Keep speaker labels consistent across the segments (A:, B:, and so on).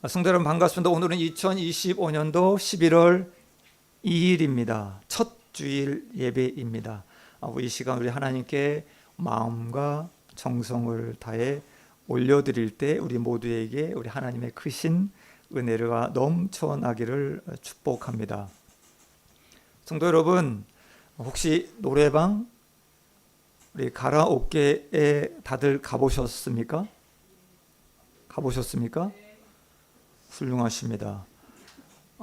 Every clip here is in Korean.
A: 성도 여러분 반갑습니다. 오늘은 2025년도 11월 2일입니다. 첫 주일 예배입니다. 이 시간 우리 하나님께 마음과 정성을 다해 올려드릴 때 우리 모두에게 우리 하나님의 크신 은혜가 넘쳐나기를 축복합니다. 성도 여러분, 혹시 노래방, 우리 가라오케에 다들 가보셨습니까? 훌륭하십니다.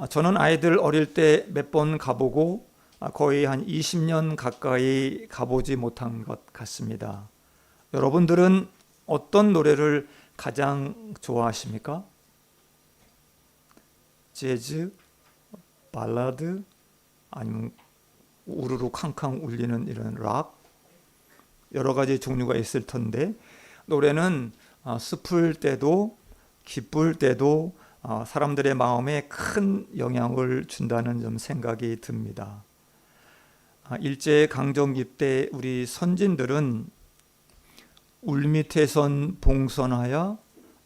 A: 저는 아이들 어릴 때 몇 번 가보고 거의 한 20년 가까이 가보지 못한 것 같습니다. 여러분들은 어떤 노래를 가장 좋아하십니까? 재즈, 발라드, 아니면 우르르 캉캉 울리는 이런 락, 여러 가지 종류가 있을 텐데 노래는 슬플 때도 기쁠 때도 사람들의 마음에 큰 영향을 준다는 좀 생각이 듭니다. 일제강점기 때 우리 선진들은 울밑에선 봉선하여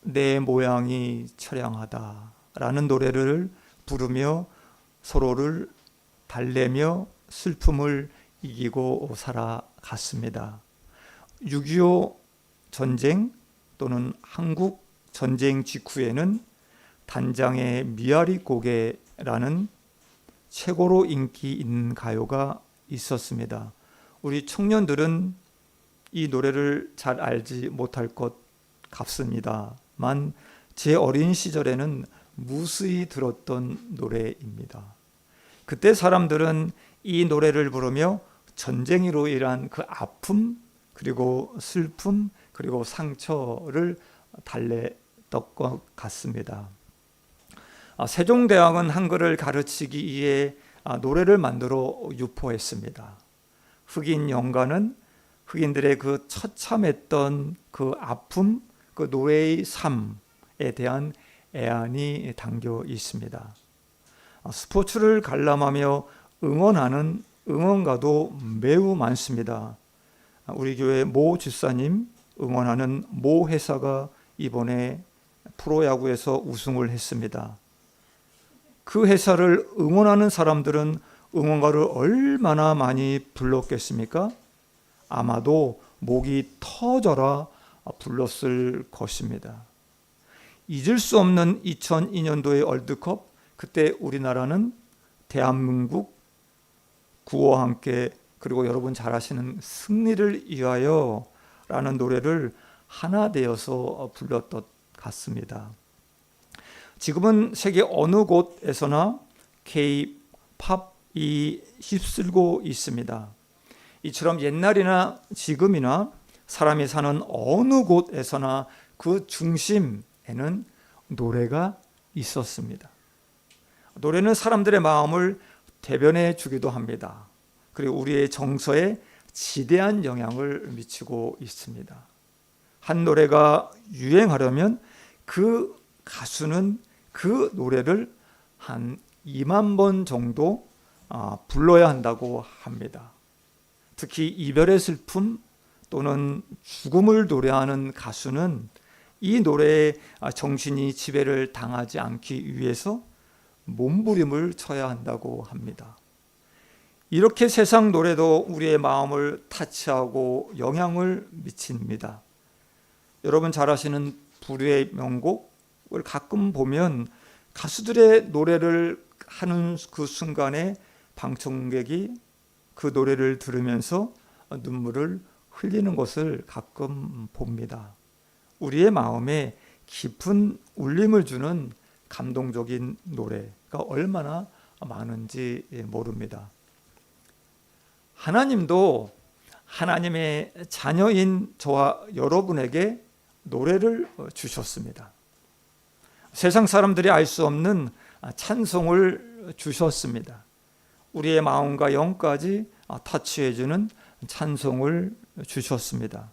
A: 내 모양이 처량하다 라는 노래를 부르며 서로를 달래며 슬픔을 이기고 살아갔습니다. 6.25 전쟁 또는 한국 전쟁 직후에는 단장의 미아리 고개라는 최고로 인기 있는 가요가 있었습니다. 우리 청년들은 이 노래를 잘 알지 못할 것 같습니다만 제 어린 시절에는 무수히 들었던 노래입니다. 그때 사람들은 이 노래를 부르며 전쟁으로 인한 그 아픔 그리고 슬픔 그리고 상처를 달랬던 것 같습니다. 세종대왕은 한글을 가르치기 위해 노래를 만들어 유포했습니다. 흑인 영가는 흑인들의 그 처참했던 그 아픔, 그 노예의 삶에 대한 애안이 담겨 있습니다. 스포츠를 관람하며 응원하는 응원가도 매우 많습니다. 우리 교회 모 집사님 응원하는 모 회사가 이번에 프로야구에서 우승을 했습니다. 그 회사를 응원하는 사람들은 응원가를 얼마나 많이 불렀겠습니까? 아마도 목이 터져라 불렀을 것입니다. 잊을 수 없는 2002년도의 월드컵, 그때 우리나라는 대한민국 구호와 함께 그리고 여러분 잘 아시는 승리를 위하여 라는 노래를 하나 되어서 불렀던 것 같습니다. 지금은 세계 어느 곳에서나 K-팝이 휩쓸고 있습니다. 이처럼 옛날이나 지금이나 사람이 사는 어느 곳에서나 그 중심에는 노래가 있었습니다. 노래는 사람들의 마음을 대변해 주기도 합니다. 그리고 우리의 정서에 지대한 영향을 미치고 있습니다. 한 노래가 유행하려면 그 가수는 그 노래를 한 2만 번 정도 불러야 한다고 합니다. 특히 이별의 슬픔 또는 죽음을 노래하는 가수는 이 노래에 정신이 지배를 당하지 않기 위해서 몸부림을 쳐야 한다고 합니다. 이렇게 세상 노래도 우리의 마음을 타치하고 영향을 미칩니다. 여러분 잘 아시는 불후의 명곡을 가끔 보면 가수들의 노래를 하는 그 순간에 방청객이 그 노래를 들으면서 눈물을 흘리는 것을 가끔 봅니다. 우리의 마음에 깊은 울림을 주는 감동적인 노래가 얼마나 많은지 모릅니다. 하나님도 하나님의 자녀인 저와 여러분에게 노래를 주셨습니다. 세상 사람들이 알 수 없는 찬송을 주셨습니다. 우리의 마음과 영까지 터치해주는 찬송을 주셨습니다.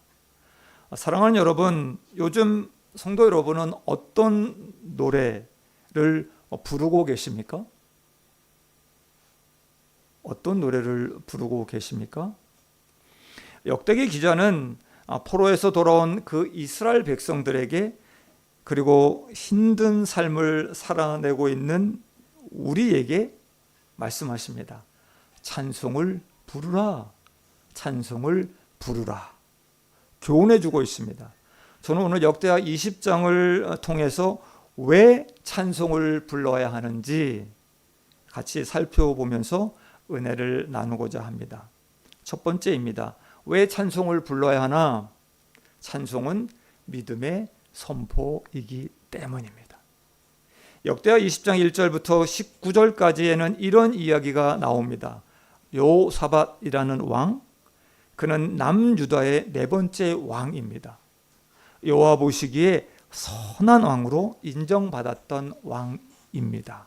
A: 사랑하는 여러분, 요즘 성도 여러분은 어떤 노래를 부르고 계십니까? 어떤 노래를 부르고 계십니까? 역대기 기자는 포로에서 돌아온 그 이스라엘 백성들에게 그리고 힘든 삶을 살아내고 있는 우리에게 말씀하십니다. 찬송을 부르라. 찬송을 부르라. 교훈해 주고 있습니다. 저는 오늘 역대하 20장을 통해서 왜 찬송을 불러야 하는지 같이 살펴보면서 은혜를 나누고자 합니다. 첫 번째입니다. 왜 찬송을 불러야 하나? 찬송은 믿음의 선포이기 때문입니다. 역대하 20장 1절부터 19절까지에는 이런 이야기가 나옵니다. 여호사밧이라는 왕, 그는 남유다의 네 번째 왕입니다. 여호와 보시기에 선한 왕으로 인정받았던 왕입니다.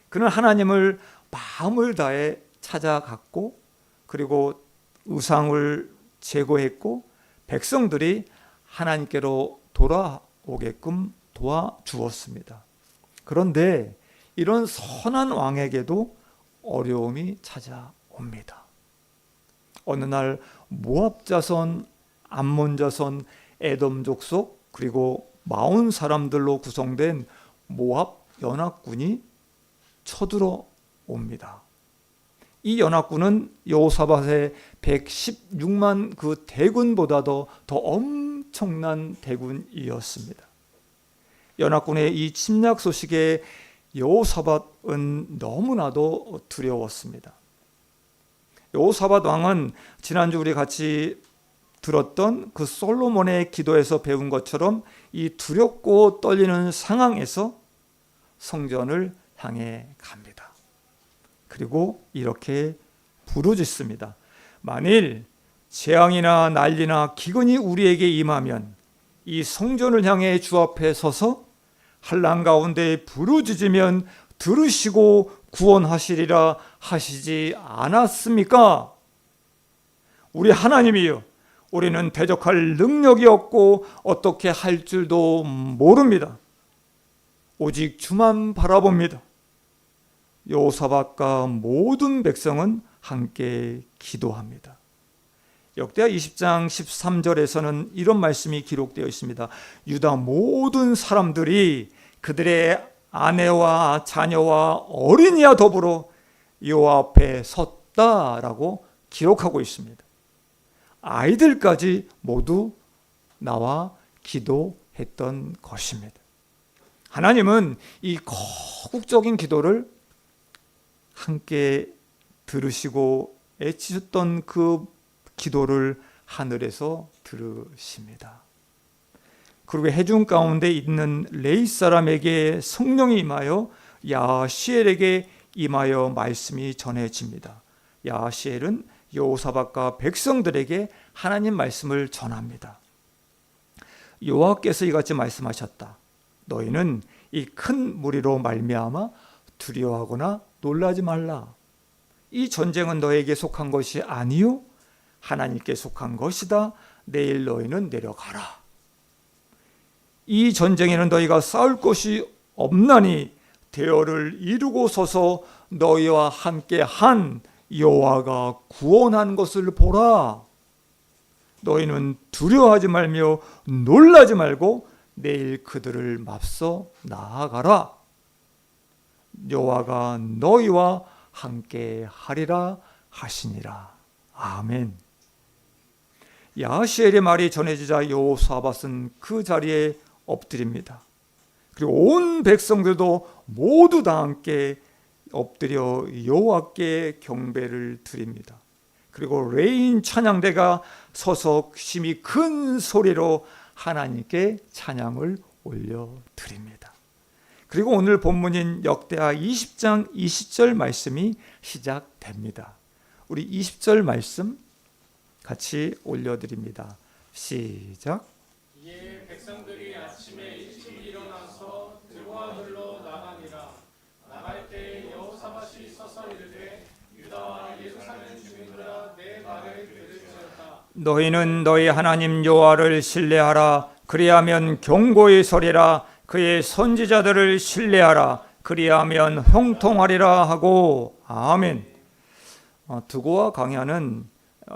A: 그는 하나님을 마음을 다해 찾아갔고, 그리고 우상을 제거했고, 백성들이 하나님께로 돌아오게끔 도와주었습니다. 그런데 이런 선한 왕에게도 어려움이 찾아옵니다. 어느 날 모압 자손, 암몬 자손, 에돔 족속, 그리고 마온 사람들로 구성된 모압 연합군이 쳐들어옵니다. 이 연합군은 여호사밧의 116만 그 대군보다도 더 엄청난 대군이었습니다. 연합군의 이 침략 소식에 여호사밧은 너무나도 두려웠습니다. 여호사밧 왕은 지난주 우리 같이 들었던 그 솔로몬의 기도에서 배운 것처럼 이 두렵고 떨리는 상황에서 성전을 향해 갑니다. 그리고 이렇게 부르짖습니다. 만일 재앙이나 난리나 기근이 우리에게 임하면 이 성전을 향해 주 앞에 서서 한란 가운데 부르짖으면 들으시고 구원하시리라 하시지 않았습니까? 우리 하나님이여, 우리는 대적할 능력이 없고 어떻게 할 줄도 모릅니다. 오직 주만 바라봅니다. 여호사밧과 모든 백성은 함께 기도합니다. 역대하 20장 13절에서는 이런 말씀이 기록되어 있습니다. 유다 모든 사람들이 그들의 아내와 자녀와 어린이와 더불어 여호와 앞에 섰다라고 기록하고 있습니다. 아이들까지 모두 나와 기도했던 것입니다. 하나님은 이 거국적인 기도를 함께 들으시고 애치셨던 그 기도를 하늘에서 들으십니다. 그리고 해중 가운데 있는 레위 사람에게 성령이 임하여 야시엘에게 임하여 말씀이 전해집니다. 야시엘은 여호사밧과 백성들에게 하나님 말씀을 전합니다. 여호와께서 이같이 말씀하셨다. 너희는 이 큰 무리로 말미암아 두려워하거나 놀라지 말라. 이 전쟁은 너에게 속한 것이 아니요 하나님께 속한 것이다. 내일 너희는 내려가라. 이 전쟁에는 너희가 싸울 것이 없나니 대열을 이루고 서서 너희와 함께 한 여호와가 구원한 것을 보라. 너희는 두려워하지 말며 놀라지 말고 내일 그들을 맞서 나아가라. 여호와가 너희와 함께 하리라 하시니라. 아멘. 야시엘의 말이 전해지자 여호사밧은 그 자리에 엎드립니다. 그리고 온 백성들도 모두 다 함께 엎드려 여호와께 경배를 드립니다. 그리고 레인 찬양대가 서서 심히 큰 소리로 하나님께 찬양을 올려드립니다. 그리고 오늘 본문인 역대하 20장 20절 말씀이 시작됩니다. 우리 20절 말씀 같이 올려드립니다. 시작.
B: 이에 백성들이 아침에 일찍 일어나서 들과 들로 나가니라. 나갈 때 여호사밧이 서서 이르되 유다와 예루살렘 주민들아 내 말을 들으시었다.
A: 너희는 너희 하나님 여호와를 신뢰하라. 그리하면 경고히 서리라. 그의 선지자들을 신뢰하라. 그리하면 형통하리라 하고. 아멘. 드고와 강야는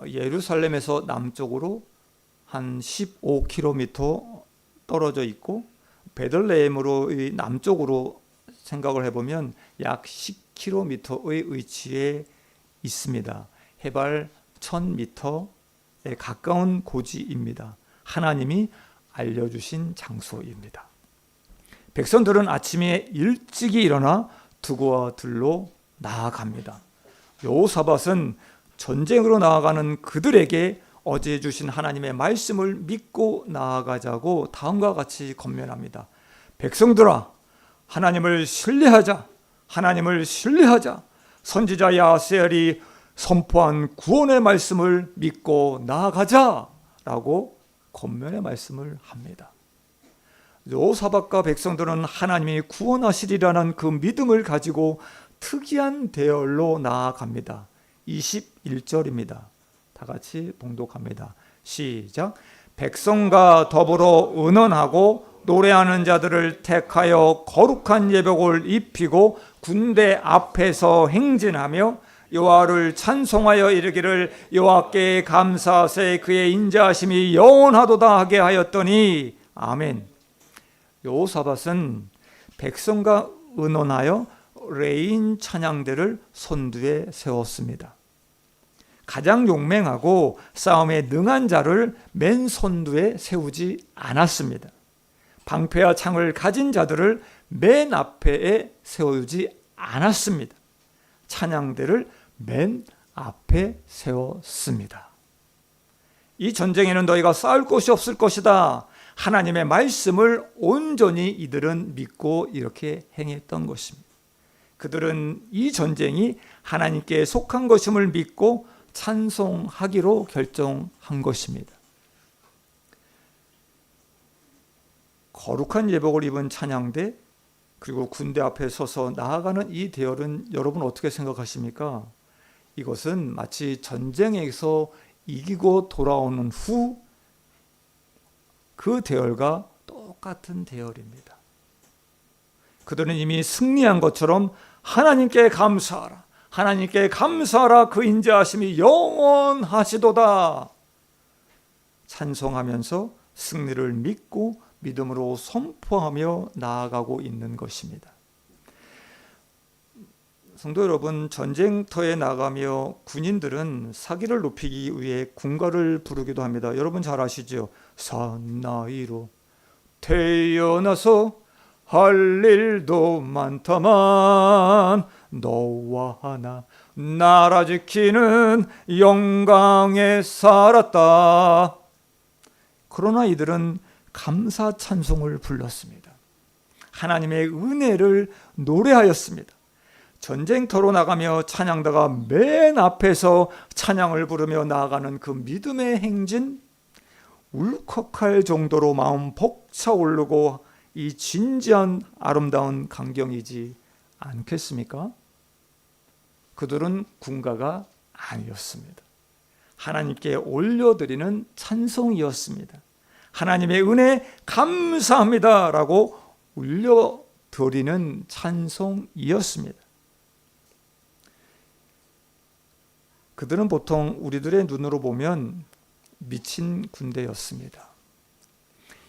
A: 예루살렘에서 남쪽으로 한 15km 떨어져 있고 베들레헴으로 남쪽으로 생각을 해보면 약 10km의 위치에 있습니다. 해발 1000m에 가까운 고지입니다. 하나님이 알려주신 장소입니다. 백성들은 아침에 일찍이 일어나 두고와 들로 나아갑니다. 여호사밧은 전쟁으로 나아가는 그들에게 어제 주신 하나님의 말씀을 믿고 나아가자고 다음과 같이 권면합니다. 백성들아, 하나님을 신뢰하자. 하나님을 신뢰하자. 선지자 야세엘이 선포한 구원의 말씀을 믿고 나아가자라고 권면의 말씀을 합니다. 여호사밧과 백성들은 하나님이 구원하시리라는 그 믿음을 가지고 특이한 대열로 나아갑니다. 21절입니다. 다 같이 봉독합니다. 시작. 백성과 더불어 의논하고 노래하는 자들을 택하여 거룩한 예복을 입히고 군대 앞에서 행진하며 여호와를 찬송하여 이르기를 여호와께 감사하세 그의 인자하심이 영원하도다 하게 하였더니 아멘. 여호사밧은 백성과 의논하여 레인 찬양대를 선두에 세웠습니다. 가장 용맹하고 싸움에 능한 자를 맨 선두에 세우지 않았습니다. 방패와 창을 가진 자들을 맨 앞에 세우지 않았습니다. 찬양대를 맨 앞에 세웠습니다. 이 전쟁에는 너희가 싸울 것이 없을 것이다. 하나님의 말씀을 온전히 이들은 믿고 이렇게 행했던 것입니다. 그들은 이 전쟁이 하나님께 속한 것임을 믿고 찬송하기로 결정한 것입니다. 거룩한 예복을 입은 찬양대 그리고 군대 앞에 서서 나아가는 이 대열은 여러분 어떻게 생각하십니까? 이것은 마치 전쟁에서 이기고 돌아오는 후 그 대열과 똑같은 대열입니다. 그들은 이미 승리한 것처럼 하나님께 감사하라. 하나님께 감사하라. 그 인자하심이 영원하시도다. 찬송하면서 승리를 믿고 믿음으로 선포하며 나아가고 있는 것입니다. 성도 여러분, 전쟁터에 나가며 군인들은 사기를 높이기 위해 군가를 부르기도 합니다. 여러분 잘 아시죠? 사나이로 태어나서 할 일도 많다만 너와 하나 나라 지키는 영광에 살았다. 그러나 이들은 감사 찬송을 불렀습니다. 하나님의 은혜를 노래하였습니다. 전쟁터로 나가며 찬양다가 맨 앞에서 찬양을 부르며 나아가는 그 믿음의 행진, 울컥할 정도로 마음 벅차오르고 이 진지한 아름다운 광경이지 않겠습니까? 그들은 군가가 아니었습니다. 하나님께 올려드리는 찬송이었습니다. 하나님의 은혜 감사합니다 라고 올려드리는 찬송이었습니다. 그들은 보통 우리들의 눈으로 보면 미친 군대였습니다.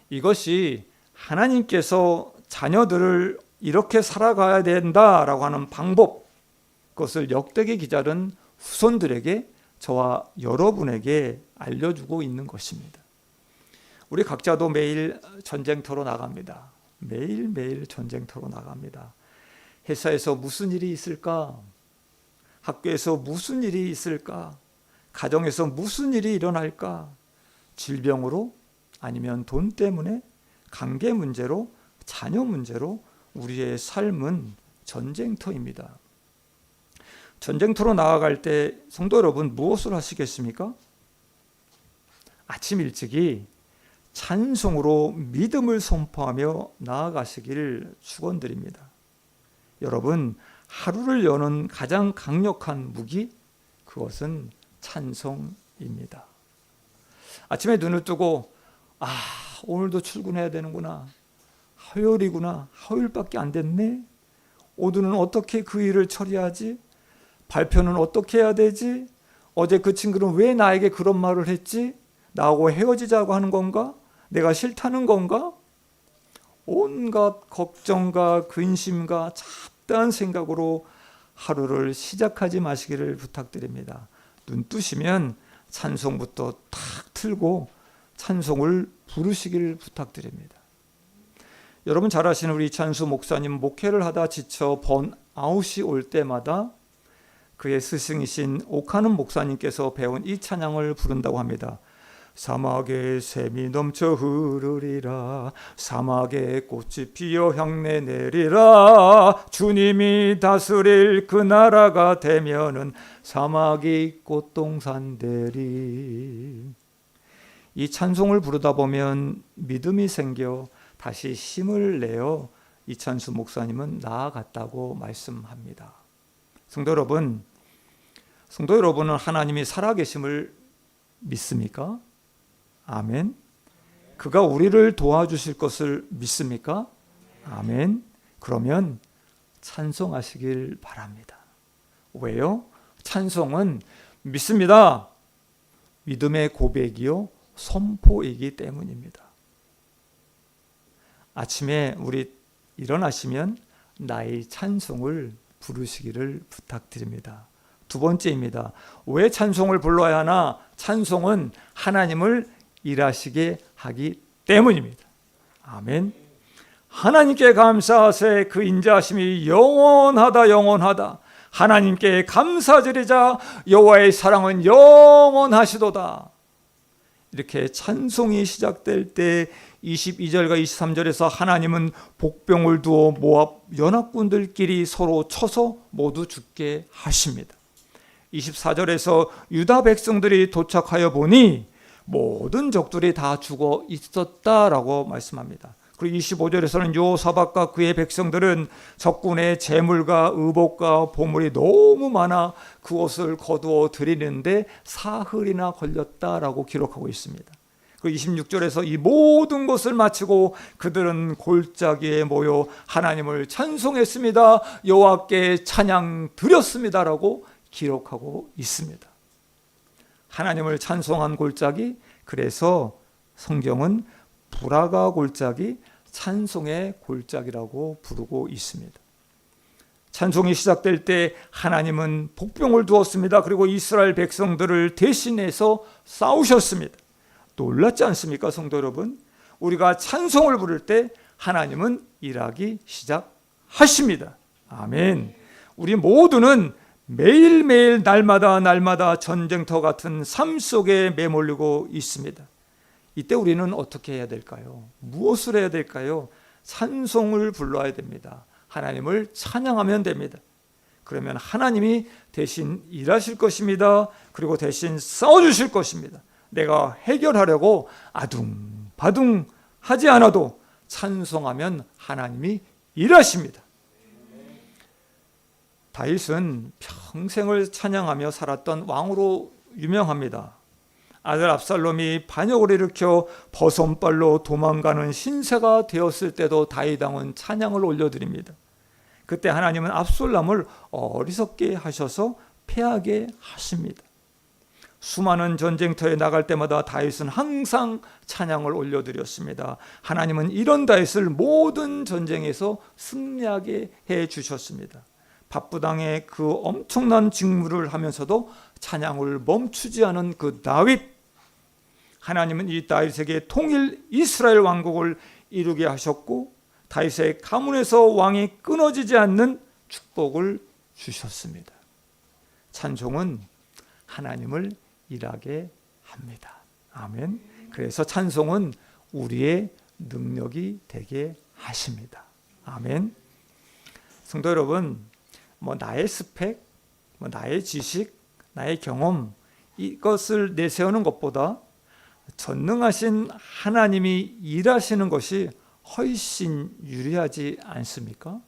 A: 이것이 하나님께서 자녀들을 이렇게 살아가야 된다라고 하는 방법, 그것을 역대기 기자는 후손들에게, 저와 여러분에게 알려주고 있는 것입니다. 우리 각자도 매일 전쟁터로 나갑니다. 매일매일 전쟁터로 나갑니다. 회사에서 무슨 일이 있을까? 학교에서 무슨 일이 있을까? 가정에서 무슨 일이 일어날까? 질병으로, 아니면 돈 때문에, 관계 문제로, 자녀 문제로 우리의 삶은 전쟁터입니다. 전쟁터로 나아갈 때 성도 여러분 무엇을 하시겠습니까? 아침 일찍이 찬송으로 믿음을 선포하며 나아가시기를 축원드립니다. 여러분, 하루를 여는 가장 강력한 무기, 그것은 찬송입니다. 아침에 눈을 뜨고 오늘도 출근해야 되는구나, 화요일이구나, 화요일밖에 안 됐네, 오늘은 어떻게 그 일을 처리하지, 발표는 어떻게 해야 되지, 어제 그 친구는 왜 나에게 그런 말을 했지, 나하고 헤어지자고 하는 건가, 내가 싫다는 건가, 온갖 걱정과 근심과 잡다한 생각으로 하루를 시작하지 마시기를 부탁드립니다. 눈 뜨시면 찬송부터 탁 틀고 찬송을 부르시길 부탁드립니다. 여러분 잘 아시는 우리 이찬수 목사님, 목회를 하다 지쳐 번아웃이 올 때마다 그의 스승이신 오카는 목사님께서 배운 이 찬양을 부른다고 합니다. 사막에 샘이 넘쳐 흐르리라, 사막에 꽃이 피어 향내 내리라, 주님이 다스릴 그 나라가 되면은 사막이 꽃동산 되리. 이 찬송을 부르다 보면 믿음이 생겨 다시 힘을 내어 이찬수 목사님은 나아갔다고 말씀합니다. 성도 여러분은 하나님이 살아계심을 믿습니까? 아멘. 그가 우리를 도와주실 것을 믿습니까? 아멘. 그러면 찬송하시길 바랍니다. 왜요? 찬송은 믿습니다. 믿음의 고백이요 선포이기 때문입니다. 아침에 우리 일어나시면 나의 찬송을 부르시기를 부탁드립니다. 두 번째입니다. 왜 찬송을 불러야 하나? 찬송은 하나님을 일하시게 하기 때문입니다. 아멘. 하나님께 감사하세, 그 인자하심이 영원하다 영원하다. 하나님께 감사드리자, 여호와의 사랑은 영원하시도다. 이렇게 찬송이 시작될 때 22절과 23절에서 하나님은 복병을 두어 모압 연합군들끼리 서로 쳐서 모두 죽게 하십니다. 24절에서 유다 백성들이 도착하여 보니 모든 적들이 다 죽어 있었다라고 말씀합니다. 그리고 25절에서는 여호사밧과 그의 백성들은 적군의 재물과 의복과 보물이 너무 많아 그것을 거두어 드리는데 사흘이나 걸렸다라고 기록하고 있습니다. 그리고 26절에서 이 모든 것을 마치고 그들은 골짜기에 모여 하나님을 찬송했습니다. 여호와께 찬양 드렸습니다라고 기록하고 있습니다. 하나님을 찬송한 골짜기, 그래서 성경은 브라가 골짜기, 찬송의 골짜기라고 부르고 있습니다. 찬송이 시작될 때 하나님은 복병을 두었습니다. 그리고 이스라엘 백성들을 대신해서 싸우셨습니다. 놀랍지 않습니까, 성도 여러분? 우리가 찬송을 부를 때 하나님은 일하기 시작하십니다. 아멘. 우리 모두는 매일매일 날마다 전쟁터 같은 삶 속에 매몰리고 있습니다. 이때 우리는 어떻게 해야 될까요? 무엇을 해야 될까요? 찬송을 불러야 됩니다. 하나님을 찬양하면 됩니다. 그러면 하나님이 대신 일하실 것입니다. 그리고 대신 싸워주실 것입니다. 내가 해결하려고 아둥바둥 하지 않아도 찬송하면 하나님이 일하십니다. 다윗은 평생을 찬양하며 살았던 왕으로 유명합니다. 아들 압살롬이 반역을 일으켜 버선발로 도망가는 신세가 되었을 때도 다윗 왕은 찬양을 올려드립니다. 그때 하나님은 압살롬을 어리석게 하셔서 패하게 하십니다. 수많은 전쟁터에 나갈 때마다 다윗은 항상 찬양을 올려드렸습니다. 하나님은 이런 다윗을 모든 전쟁에서 승리하게 해주셨습니다. 밥부당의 그 엄청난 직무를 하면서도 찬양을 멈추지 않은 그 다윗, 하나님은 이 다윗에게 통일 이스라엘 왕국을 이루게 하셨고 다윗의 가문에서 왕이 끊어지지 않는 축복을 주셨습니다. 찬송은 하나님을 일하게 합니다. 아멘. 그래서 찬송은 우리의 능력이 되게 하십니다. 아멘. 성도 여러분, 나의 스펙, 나의 지식, 나의 경험, 이것을 내세우는 것보다 전능하신 하나님이 일하시는 것이 훨씬 유리하지 않습니까?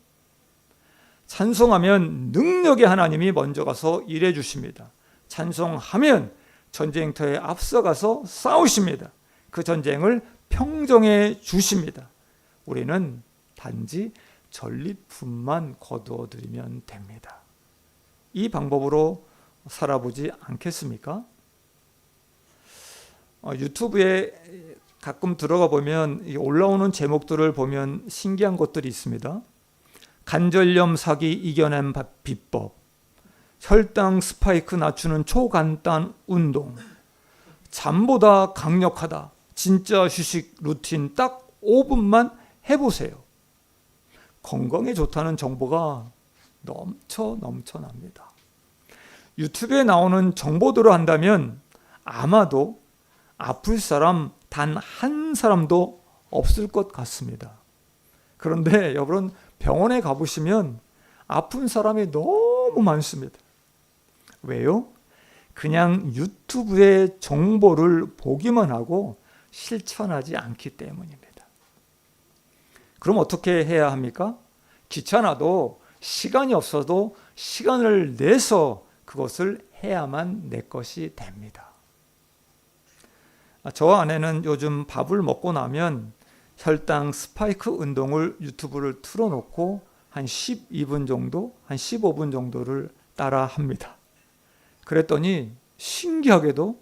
A: 찬송하면 능력의 하나님이 먼저 가서 일해 주십니다. 찬송하면 전쟁터에 앞서가서 싸우십니다. 그 전쟁을 평정해 주십니다. 우리는 단지 전리품만 거두어 드리면 됩니다. 이 방법으로 살아보지 않겠습니까? 유튜브에 가끔 들어가 보면 이 올라오는 제목들을 보면 신기한 것들이 있습니다. 관절염 사기 이겨낸 비법, 혈당 스파이크 낮추는 초간단 운동, 잠보다 강력하다, 진짜 휴식 루틴 딱 5분만 해보세요. 건강에 좋다는 정보가 넘쳐납니다. 유튜브에 나오는 정보대로 한다면 아마도 아플 사람 단 한 사람도 없을 것 같습니다. 그런데 여러분, 병원에 가보시면 아픈 사람이 너무 많습니다. 왜요? 그냥 유튜브의 정보를 보기만 하고 실천하지 않기 때문입니다. 그럼 어떻게 해야 합니까? 귀찮아도, 시간이 없어도 시간을 내서 그것을 해야만 내 것이 됩니다. 저 아내는 요즘 밥을 먹고 나면 혈당 스파이크 운동을 유튜브를 틀어놓고 한 12분 정도, 한 15분 정도를 따라 합니다. 그랬더니 신기하게도,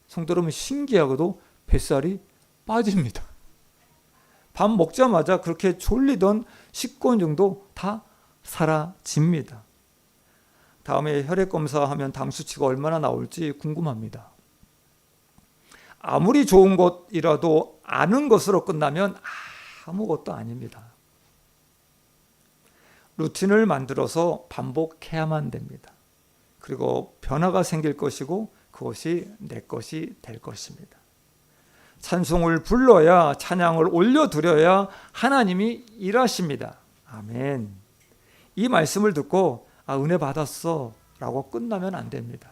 A: 성도 여러분, 신기하게도 뱃살이 빠집니다. 밥 먹자마자 그렇게 졸리던 식권 정도 다 사라집니다. 다음에 혈액 검사하면 당 수치가 얼마나 나올지 궁금합니다. 아무리 좋은 것이라도 아는 것으로 끝나면 아무것도 아닙니다. 루틴을 만들어서 반복해야만 됩니다. 그리고 변화가 생길 것이고 그것이 내 것이 될 것입니다. 찬송을 불러야, 찬양을 올려드려야 하나님이 일하십니다. 아멘. 이 말씀을 듣고 은혜 받았어 라고 끝나면 안 됩니다.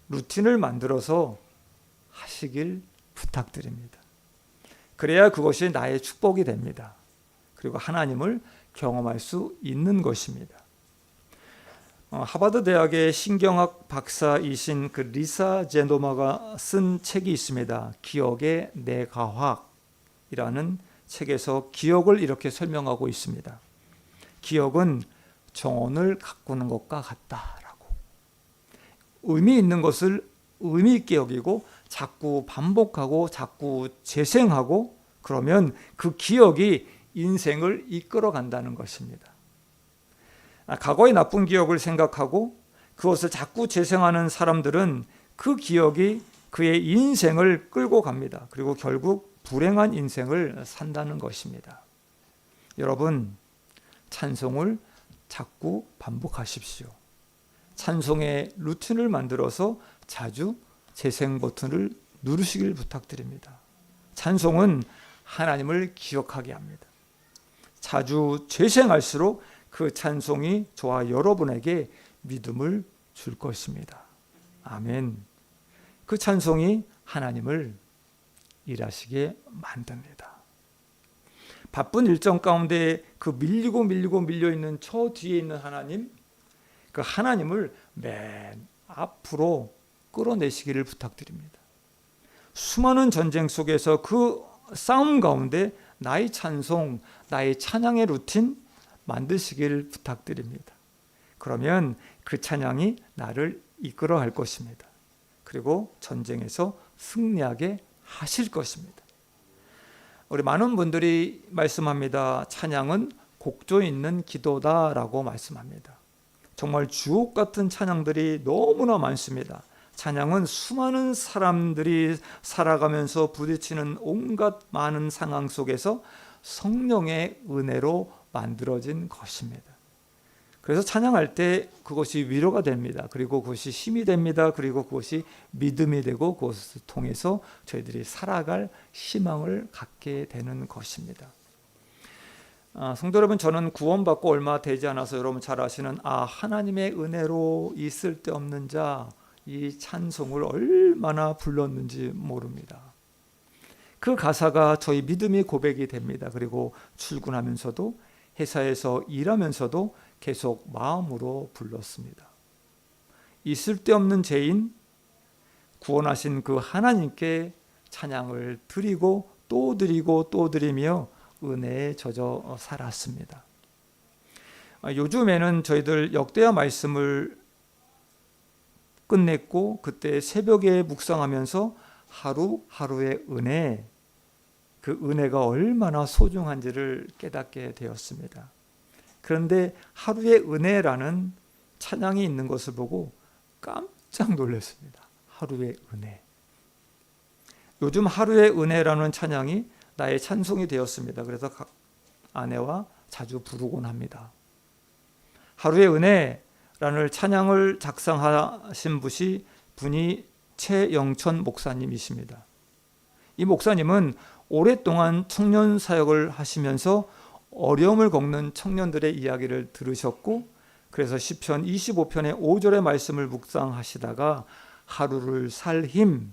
A: 루틴을 만들어서 하시길 부탁드립니다. 그래야 그것이 나의 축복이 됩니다. 그리고 하나님을 경험할 수 있는 것입니다. 하버드 대학의 신경학 박사이신 그 리사 제노마가 쓴 책이 있습니다. 기억의 뇌과학이라는 책에서 기억을 이렇게 설명하고 있습니다. 기억은 정원을 가꾸는 것과 같다라고. 의미 있는 것을 의미 있게 여기고 자꾸 반복하고 자꾸 재생하고 그러면 그 기억이 인생을 이끌어 간다는 것입니다. 과거의 나쁜 기억을 생각하고 그것을 자꾸 재생하는 사람들은 그 기억이 그의 인생을 끌고 갑니다. 그리고 결국 불행한 인생을 산다는 것입니다. 여러분, 찬송을 자꾸 반복하십시오. 찬송의 루틴을 만들어서 자주 재생 버튼을 누르시길 부탁드립니다. 찬송은 하나님을 기억하게 합니다. 자주 재생할수록 그 찬송이 저와 여러분에게 믿음을 줄 것입니다. 아멘. 그 찬송이 하나님을 일하시게 만듭니다. 바쁜 일정 가운데 그 밀려있는 저 뒤에 있는 하나님, 그 하나님을 맨 앞으로 끌어내시기를 부탁드립니다. 수많은 전쟁 속에서 그 싸움 가운데 나의 찬송, 나의 찬양의 루틴 만드시기를 부탁드립니다. 그러면 그 찬양이 나를 이끌어 갈 것입니다. 그리고 전쟁에서 승리하게 하실 것입니다. 우리 많은 분들이 말씀합니다. 찬양은 곡조 있는 기도다라고 말씀합니다. 정말 주옥 같은 찬양들이 너무나 많습니다. 찬양은 수많은 사람들이 살아가면서 부딪히는 온갖 많은 상황 속에서 성령의 은혜로 만들어진 것입니다. 그래서 찬양할 때 그것이 위로가 됩니다. 그리고 그것이 힘이 됩니다. 그리고 그것이 믿음이 되고 그것을 통해서 저희들이 살아갈 희망을 갖게 되는 것입니다. 성도 여러분, 저는 구원받고 얼마 되지 않아서 여러분 잘 아시는 하나님의 은혜로 이 쓸데없는 자, 이 찬송을 얼마나 불렀는지 모릅니다. 그 가사가 저희 믿음의 고백이 됩니다. 그리고 출근하면서도 회사에서 일하면서도 계속 마음으로 불렀습니다. 이 쓸데없는 죄인, 구원하신 그 하나님께 찬양을 드리고 또 드리고 또 드리며 은혜에 젖어 살았습니다. 요즘에는 저희들 역대하 말씀을 끝냈고 그때 새벽에 묵상하면서 하루하루의 은혜, 그 은혜가 얼마나 소중한지를 깨닫게 되었습니다. 그런데 하루의 은혜라는 찬양이 있는 것을 보고 깜짝 놀랐습니다. 하루의 은혜. 요즘 하루의 은혜라는 찬양이 나의 찬송이 되었습니다. 그래서 아내와 자주 부르곤 합니다. 하루의 은혜라는 찬양을 작성하신 분이 최영천 목사님이십니다. 이 목사님은 오랫동안 청년 사역을 하시면서 어려움을 겪는 청년들의 이야기를 들으셨고, 그래서 시편 25편의 5절의 말씀을 묵상하시다가 하루를 살 힘을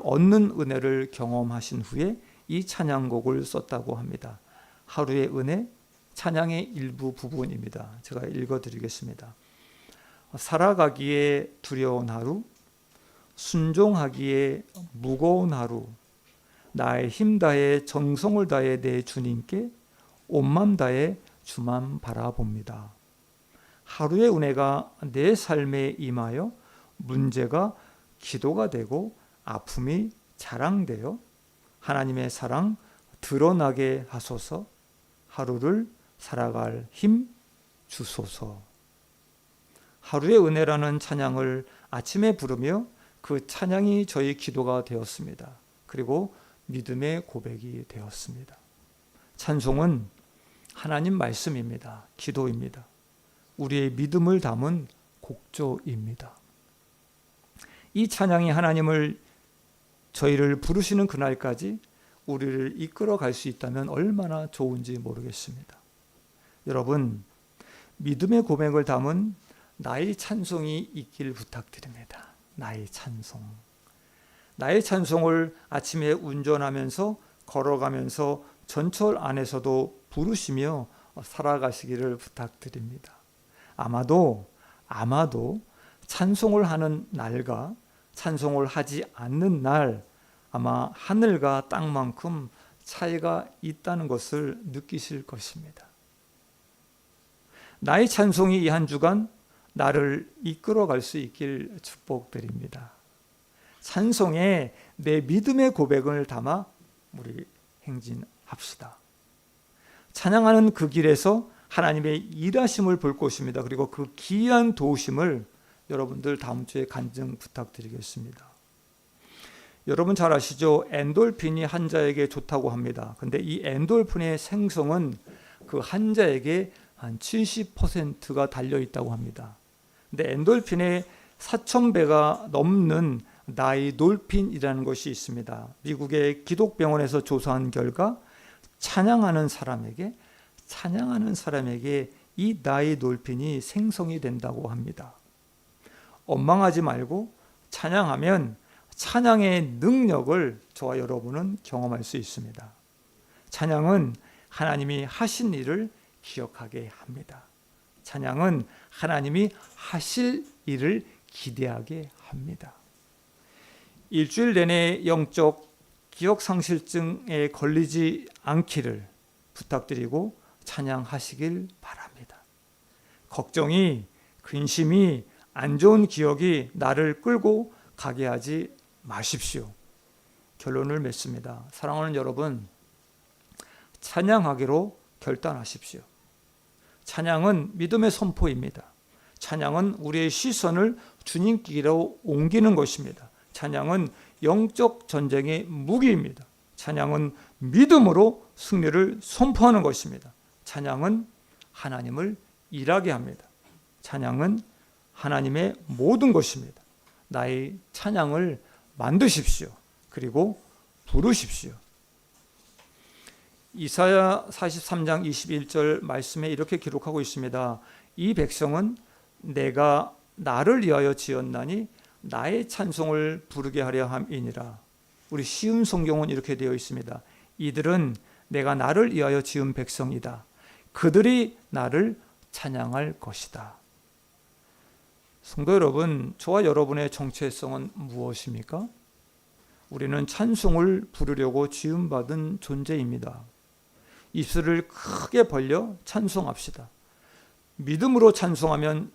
A: 얻는 은혜를 경험하신 후에 이 찬양곡을 썼다고 합니다. 하루의 은혜, 찬양의 일부 부분입니다. 제가 읽어드리겠습니다. 살아가기에 두려운 하루, 순종하기에 무거운 하루, 나의 힘 다해 정성을 다해 내 주님께 온맘 다해 주만 바라봅니다. 하루의 은혜가 내 삶에 임하여 문제가 기도가 되고 아픔이 자랑되어 하나님의 사랑 드러나게 하소서. 하루를 살아갈 힘 주소서. 하루의 은혜라는 찬양을 아침에 부르며 그 찬양이 저희 기도가 되었습니다. 그리고 믿음의 고백이 되었습니다. 찬송은 하나님 말씀입니다. 기도입니다. 우리의 믿음을 담은 곡조입니다. 이 찬양이 저희를 부르시는 그날까지 우리를 이끌어 갈 수 있다면 얼마나 좋은지 모르겠습니다. 여러분, 믿음의 고백을 담은 나의 찬송이 있길 부탁드립니다. 나의 찬송. 나의 찬송을 아침에 운전하면서 걸어가면서 전철 안에서도 부르시며 살아가시기를 부탁드립니다. 아마도 찬송을 하는 날과 찬송을 하지 않는 날, 아마 하늘과 땅만큼 차이가 있다는 것을 느끼실 것입니다. 나의 찬송이 이 한 주간 나를 이끌어갈 수 있길 축복드립니다. 찬송에 내 믿음의 고백을 담아 우리 행진합시다. 찬양하는 그 길에서 하나님의 일하심을 볼 것입니다. 그리고 그 기이한 도우심을 여러분들 다음 주에 간증 부탁드리겠습니다. 여러분 잘 아시죠? 엔돌핀이 환자에게 좋다고 합니다. 근데 이 엔돌핀의 생성은 그 환자에게 한 70%가 달려있다고 합니다. 근데 엔돌핀의 4,000배가 넘는 나이돌핀이라는 것이 있습니다. 미국의 기독병원에서 조사한 결과 찬양하는 사람에게 이 나이돌핀이 생성이 된다고 합니다. 원망하지 말고 찬양하면 찬양의 능력을 저와 여러분은 경험할 수 있습니다. 찬양은 하나님이 하신 일을 기억하게 합니다. 찬양은 하나님이 하실 일을 기대하게 합니다. 일주일 내내 영적 기억상실증에 걸리지 않기를 부탁드리고 찬양하시길 바랍니다. 걱정이, 근심이, 안 좋은 기억이 나를 끌고 가게 하지 마십시오. 결론을 맺습니다. 사랑하는 여러분, 찬양하기로 결단하십시오. 찬양은 믿음의 선포입니다. 찬양은 우리의 시선을 주님께로 옮기는 것입니다. 찬양은 영적 전쟁의 무기입니다. 찬양은 믿음으로 승리를 선포하는 것입니다. 찬양은 하나님을 일하게 합니다. 찬양은 하나님의 모든 것입니다. 나의 찬양을 만드십시오. 그리고 부르십시오. 이사야 43장 21절 말씀에 이렇게 기록하고 있습니다. 이 백성은 내가 나를 위하여 지었나니 나의 찬송을 부르게 하려 함이니라. 우리 쉬운 성경은 이렇게 되어 있습니다. 이들은 내가 나를 위하여 지은 백성이다. 그들이 나를 찬양할 것이다. 성도 여러분, 저와 여러분의 정체성은 무엇입니까? 우리는 찬송을 부르려고 지음받은 존재입니다. 입술을 크게 벌려 찬송합시다. 믿음으로 찬송하며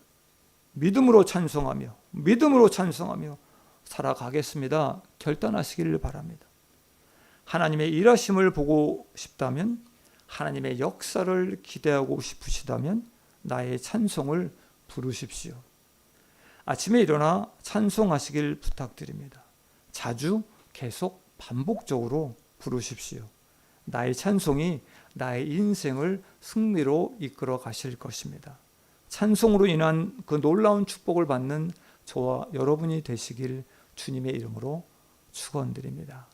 A: 살아가겠습니다. 결단하시기를 바랍니다. 하나님의 일하심을 보고 싶다면, 하나님의 역사를 기대하고 싶으시다면 나의 찬송을 부르십시오. 아침에 일어나 찬송하시길 부탁드립니다. 자주 계속 반복적으로 부르십시오. 나의 찬송이 나의 인생을 승리로 이끌어 가실 것입니다. 찬송으로 인한 그 놀라운 축복을 받는 저와 여러분이 되시길 주님의 이름으로 축원드립니다.